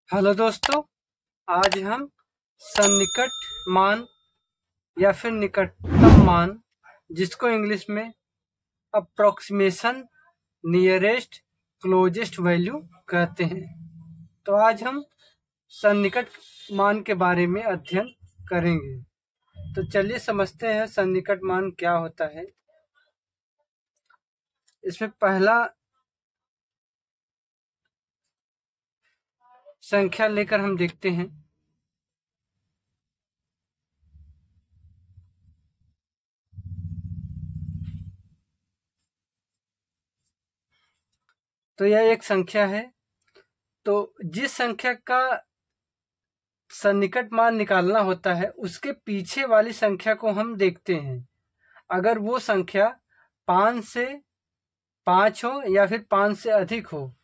Hello दोस्तों, आज हम सन्निकट मान या फिर निकटतम मान, जिसको इंग्लिश में अप्रोक्सीमेशन नियरेस्ट क्लोजेस्ट वैल्यू कहते हैं। तो आज हम सन्निकट मान के बारे में अध्ययन करेंगे। तो चलिए समझते हैं सन्निकट मान क्या होता है। इसमें पहला संख्या लेकर हम देखते हैं। तो यह एक संख्या है। तो जिस संख्या का सन्निकट मान निकालना होता है उसके पीछे वाली संख्या को हम देखते हैं। अगर वो संख्या 5 से 5 हो या फिर 5 से अधिक हो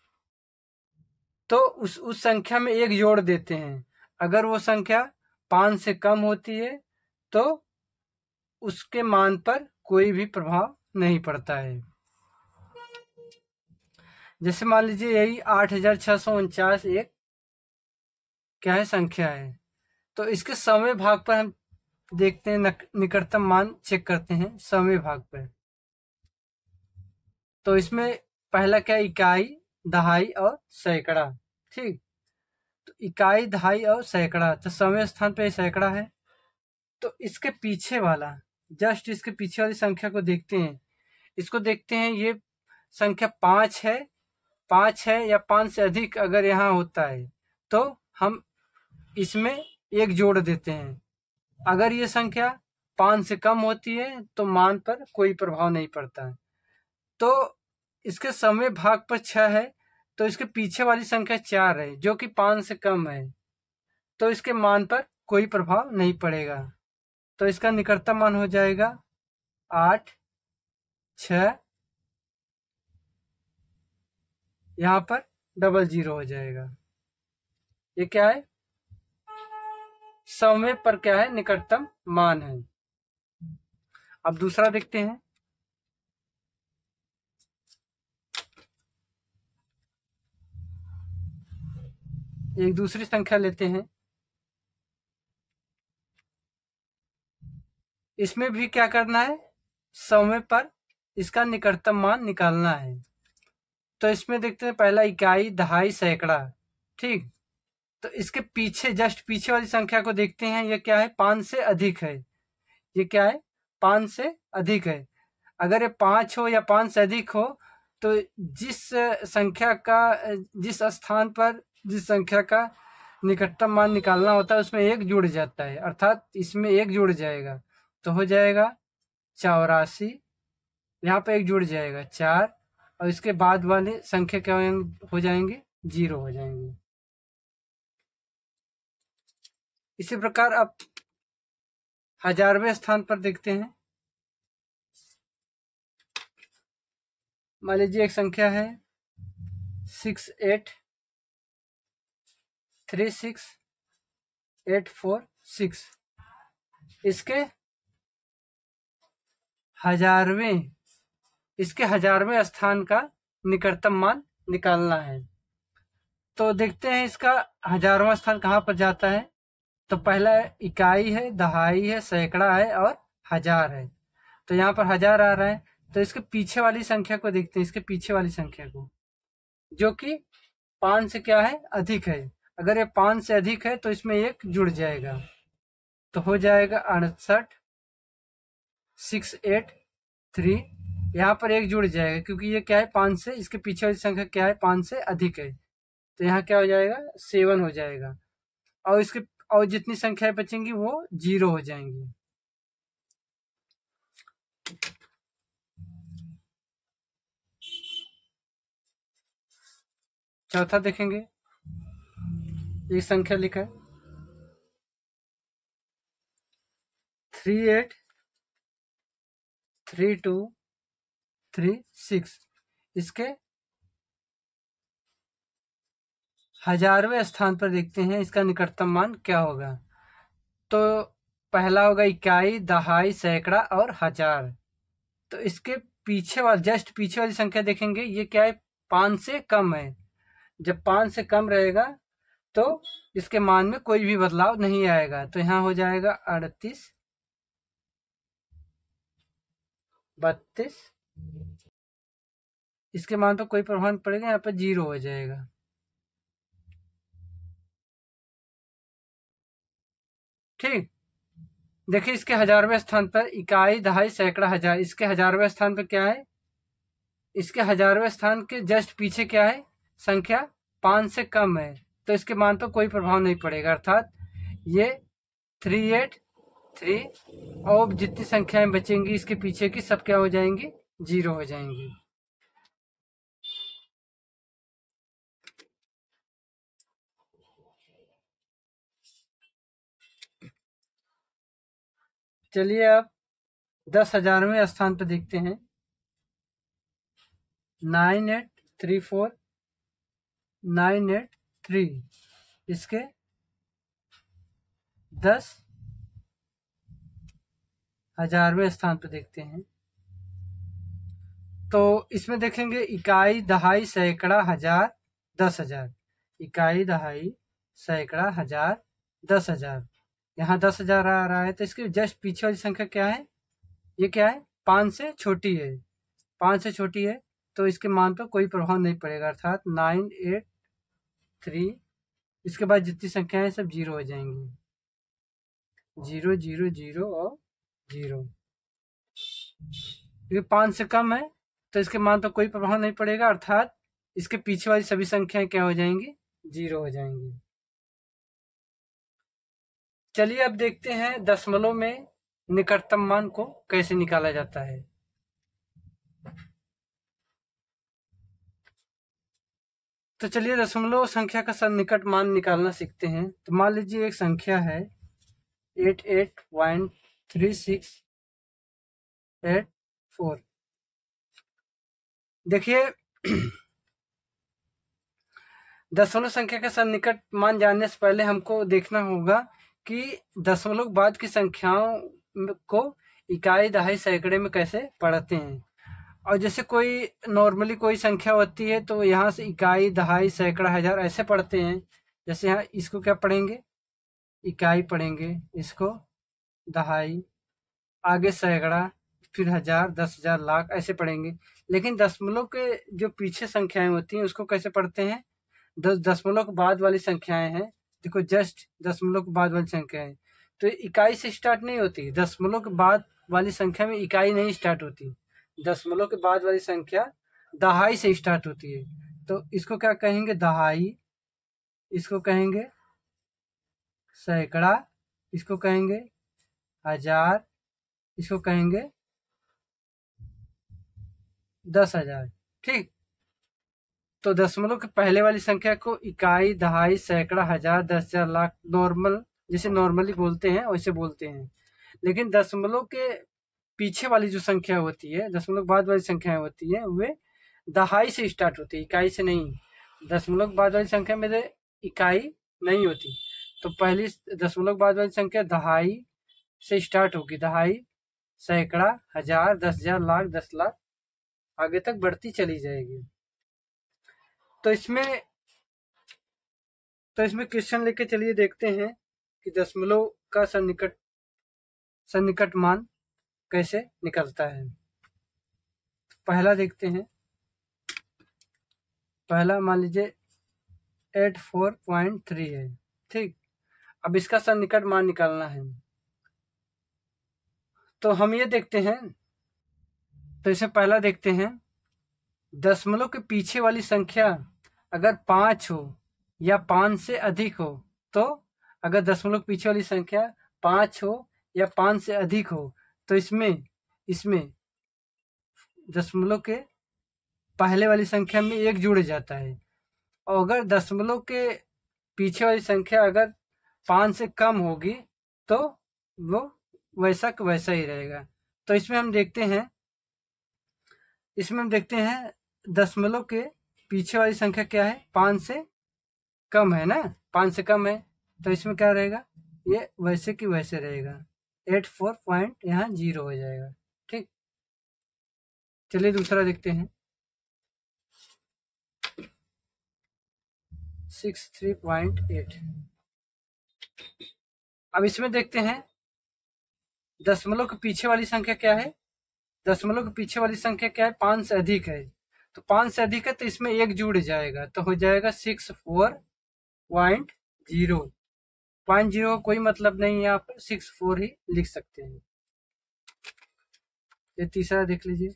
तो उस संख्या में एक जोड़ देते हैं। अगर वो संख्या 5 से कम होती है तो उसके मान पर कोई भी प्रभाव नहीं पड़ता है। जैसे मान लीजिए यही 8649 एक क्या है, संख्या है। तो इसके सौवें भाग पर हम देखते हैं, निकटतम मान चेक करते हैं सौवें भाग पर। तो इसमें पहला क्या, इकाई, दहाई और सैकड़ा। ठीक, तो इकाई, दहाई और सैकड़ा, तो सौवें स्थान पे सैकड़ा है। तो इसके पीछे वाला, जस्ट इसके पीछे वाली संख्या को देखते हैं। इसको देखते हैं, ये संख्या 5 है या 5 से अधिक अगर यहाँ होता है तो हम इसमें एक जोड़ देते हैं। अगर ये संख्या 5 से कम होती है तो मान पर कोई प्रभाव नहीं पड़ता है। तो इसके सौवें भाग पर 6 है, तो इसके पीछे वाली संख्या 4 है जो कि 5 से कम है, तो इसके मान पर कोई प्रभाव नहीं पड़ेगा। तो इसका निकटतम मान हो जाएगा 8, 6, यहाँ पर 00 हो जाएगा। ये क्या है, सौवें पर क्या है, निकटतम मान है। अब दूसरा देखते हैं। एक दूसरी संख्या लेते हैं। इसमें भी क्या करना है, सौवें पर इसका निकटतम मान निकालना है। तो इसमें देखते हैं, पहला इकाई, दहाई, सैकड़ा। ठीक, तो इसके पीछे, जस्ट पीछे वाली संख्या को देखते हैं। ये क्या है, 5 से अधिक है। ये क्या है, 5 से अधिक है। अगर ये 5 हो या 5 से अधिक हो तो जिस संख्या का, जिस स्थान पर जिस संख्या का निकटतम मान निकालना होता है उसमें एक जुड़ जाता है, अर्थात इसमें एक जुड़ जाएगा। तो हो जाएगा 84, यहाँ पे एक जुड़ जाएगा 4, और इसके बाद वाले संख्या क्या हो जाएंगे, 0 हो जाएंगे। इसी प्रकार अब 1000वें स्थान पर देखते हैं। मान लीजिए एक संख्या है 6836846। इसके हजारवें स्थान का निकटतम मान निकालना है। तो देखते हैं इसका 1000वां स्थान कहाँ पर जाता है। तो पहला इकाई है, दहाई है, सैकड़ा है और 1000 है। तो यहाँ पर 1000 आ रहा है। तो इसके पीछे वाली संख्या को देखते हैं, इसके पीछे वाली संख्या को, जो कि 5 से क्या है, अधिक है। अगर ये 5 से अधिक है तो इसमें एक जुड़ जाएगा। तो हो जाएगा 68683। यहाँ पर एक जुड़ जाएगा क्योंकि ये क्या है, 5 से, इसके पीछे वाली संख्या क्या है, 5 से अधिक है। तो यहाँ क्या हो जाएगा, 7 हो जाएगा। और इसके और जितनी संख्याएं बचेंगी वो 0 हो जाएंगी। चौथा देखेंगे, एक संख्या लिखा है 383236। इसके 1000वें स्थान पर देखते हैं इसका निकटतम मान क्या होगा। तो पहला होगा इकाई, दहाई, सैकड़ा और 1000। तो इसके पीछे वाला, जस्ट पीछे वाली संख्या देखेंगे, ये क्या है, 5 से कम है। जब 5 से कम रहेगा तो इसके मान में कोई भी बदलाव नहीं आएगा। तो यहाँ हो जाएगा 38, 32, इसके मान पर कोई प्रभाव नहीं पड़ेगा, यहाँ पर 0 हो जाएगा। ठीक, देखिए इसके हजारवें स्थान पर इकाई, दहाई, सैकड़ा, हजार, इसके हजारवें स्थान पर क्या है, इसके हजारवें स्थान के जस्ट पीछे क्या है, संख्या 5 से कम है, तो इसके मान पर कोई प्रभाव नहीं पड़ेगा, अर्थात ये 383 और जितनी संख्याएं बचेंगी इसके पीछे की सब क्या हो जाएंगी, 0 हो जाएंगी। चलिए अब 10,000वें स्थान पर देखते हैं। 9834983, इसके 10,000वें स्थान पर देखते हैं। तो इसमें देखेंगे इकाई, दहाई, सैकड़ा, हजार, 10,000, इकाई, दहाई, सैकड़ा, हजार, 10,000, यहाँ 10,000 आ रहा है, तो इसके जस्ट पीछे वाली संख्या क्या है, ये क्या है, 5 से छोटी है, 5 से छोटी है, तो इसके मान पर कोई प्रभाव नहीं पड़ेगा, अर्थात 983, इसके बाद जितनी संख्याएं सब 0 हो जाएंगी, 0 0 0 और 0। ये 5 से कम है तो इसके मान पर कोई प्रभाव नहीं पड़ेगा, अर्थात इसके पीछे वाली सभी संख्याएं क्या हो जाएंगी, 0 हो जाएंगी। चलिए अब देखते हैं दशमलव में निकटतम मान को कैसे निकाला जाता है। तो चलिए दशमलव संख्या का सन्निकट मान निकालना सीखते हैं। तो मान लीजिए एक संख्या है 88.3684। देखिए दशमलव संख्या का सन्निकट मान जानने से पहले हमको देखना होगा कि दशमलव बाद की संख्याओं को इकाई, दहाई, सैकड़े में कैसे पढ़ते हैं। और जैसे कोई नॉर्मली कोई संख्या होती है तो यहाँ से इकाई, दहाई, सैकड़ा, हजार ऐसे पढ़ते हैं। जैसे यहाँ इसको क्या पढ़ेंगे, इकाई पढ़ेंगे, इसको दहाई, आगे सैकड़ा, फिर हजार, 10,000, लाख ऐसे पढ़ेंगे। लेकिन दशमलव के जो पीछे संख्याएं होती हैं उसको कैसे पढ़ते हैं, दशमलव के बाद वाली संख्याएं हैं, देखो जस्ट दशमलव के बाद वाली संख्याएं, तो इकाई से स्टार्ट नहीं होती, दशमलव के बाद वाली संख्या में इकाई नहीं स्टार्ट होती, दशमलव के बाद वाली संख्या दहाई से स्टार्ट होती है। तो इसको क्या कहेंगे, दहाई, इसको कहेंगे सैकड़ा, इसको कहेंगे हजार, इसको कहेंगे 10,000। ठीक, तो दशमलव के पहले वाली संख्या को इकाई, दहाई, सैकड़ा, हजार, 10,000, लाख नॉर्मल जैसे नॉर्मली बोलते हैं वैसे बोलते हैं। लेकिन दशमलव के पीछे वाली जो संख्या होती है, दशमलव बाद वाली संख्याएं होती है, वे दहाई से स्टार्ट होती है, इकाई से नहीं। दशमलव बाद वाली संख्या में इकाई नहीं होती, तो पहली दशमलव बाद वाली संख्या दहाई से स्टार्ट होगी, दहाई, सैकड़ा, हजार, 10,000, लाख, 10 लाख आगे तक बढ़ती चली जाएगी। तो इसमें क्वेश्चन लेके चलिए देखते हैं कि दशमलव का सन्निकट मान कैसे निकलता है। पहला देखते हैं, पहला मान लीजिए 84.3 है। ठीक, अब इसका सन्निकट मान निकालना है, तो हम ये देखते हैं, तो इसे पहला देखते हैं, दशमलव के पीछे वाली संख्या अगर 5 हो या 5 से अधिक हो, तो अगर दशमलव के पीछे वाली संख्या 5 हो या 5 से अधिक हो तो इसमें दशमलव के पहले वाली संख्या में 1 जुड़ जाता है। और अगर दशमलव के पीछे वाली संख्या अगर 5 से कम होगी तो वो वैसा का वैसा ही रहेगा। तो इसमें हम देखते हैं दशमलव के पीछे वाली संख्या क्या है, 5 से कम है ना, 5 से कम है, तो इसमें क्या रहेगा, ये वैसे की वैसे रहेगा, 84 यहाँ 0 हो जाएगा। ठीक, चलिए दूसरा देखते हैं, 63.8। अब इसमें देखते हैं दशमलव के पीछे वाली संख्या क्या है। दशमलव के पीछे वाली संख्या क्या है, 5 से अधिक है। तो 5 से अधिक है तो इसमें एक जुड़ जाएगा, तो हो जाएगा 64.0। 0 कोई मतलब नहीं है, आप 64 ही लिख सकते हैं। ये तीसरा देख लीजिए,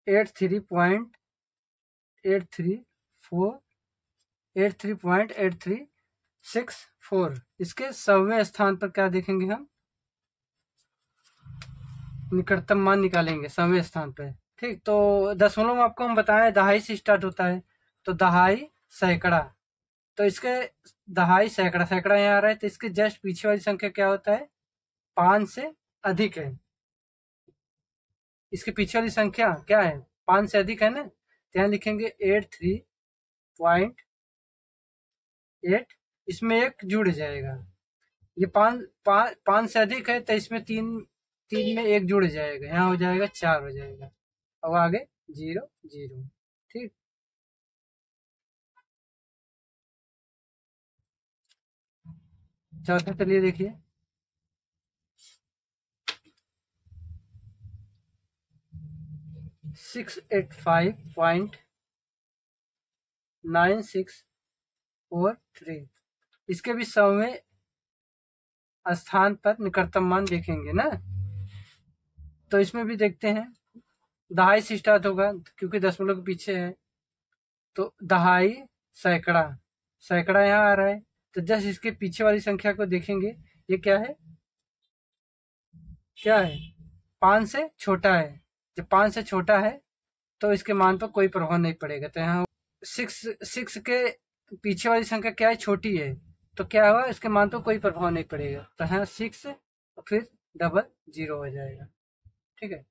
83.834 इसके 100वें स्थान पर क्या देखेंगे हम, निकटतम मान निकालेंगे 100वें स्थान पर। ठीक, तो दशमलव में आपको हम बताएं दहाई से स्टार्ट होता है, तो दहाई सैकड़ा, तो इसके दहाई सैकड़ा, सैकड़ा यहाँ आ रहा है, तो इसके जस्ट पीछे वाली संख्या क्या होता है, 5 से अधिक है। इसके पीछे वाली संख्या क्या है, 5 से अधिक है ना, तो यहाँ लिखेंगे 83.8, इसमें एक जुड़ जाएगा। ये 5 से अधिक है तो इसमें तीन तीन में एक जुड़ जाएगा, यहाँ हो जाएगा 4 हो जाएगा। अब आगे 0 0। ठीक, चौथा चलिए देखिए, 685.9643 इसके भी 100वें स्थान पर निकटतम मान देखेंगे ना। तो इसमें भी देखते हैं, दहाई से स्टार्ट होगा क्योंकि दशमलव के पीछे है, तो दहाई सैकड़ा, सैकड़ा यहाँ आ रहा है, तो जस्ट इसके पीछे वाली संख्या को देखेंगे, ये क्या है, क्या है, 5 से छोटा है। जब 5 से छोटा है तो इसके मान पर कोई प्रभाव नहीं पड़ेगा, तो यहाँ 6 के पीछे वाली संख्या क्या है, छोटी है, तो क्या हुआ, इसके मान पर कोई प्रभाव नहीं पड़ेगा, तो यहाँ 6 और फिर 00 हो जाएगा। ठीक है,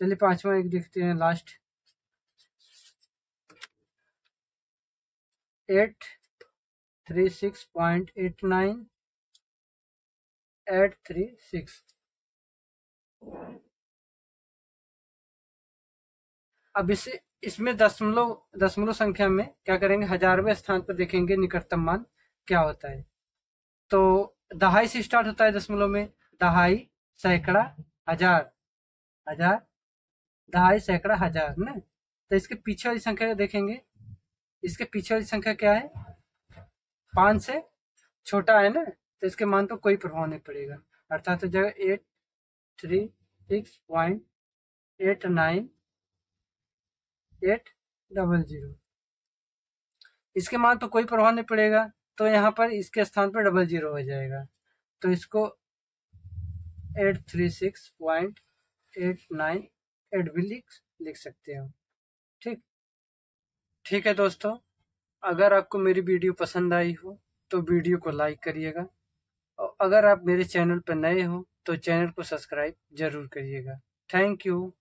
चलिए पांचवा एक देखते हैं, लास्ट 836.89836। अब इसे इसमें दशमलव दशमलव संख्या में क्या करेंगे, हजारवें स्थान पर देखेंगे निकटतम मान क्या होता है। तो दहाई से स्टार्ट होता है दशमलव में, दहाई सैकड़ा हजार, हजार दहाई सैकड़ा हजार ना, तो इसके पीछे वाली संख्या देखेंगे, इसके पीछे वाली संख्या क्या है, 5 से छोटा है ना, तो इसके मान पर कोई प्रभाव नहीं पड़ेगा, अर्थात तो जगह 836.89800, इसके मान पर कोई प्रभाव नहीं पड़ेगा, तो यहाँ पर इसके स्थान पर 00 हो जाएगा, तो इसको 836.898 भी लिख सकते हो। ठीक, ठीक है दोस्तों, अगर आपको मेरी वीडियो पसंद आई हो तो वीडियो को लाइक करिएगा, और अगर आप मेरे चैनल पर नए हो तो चैनल को सब्सक्राइब जरूर करिएगा। Thank you.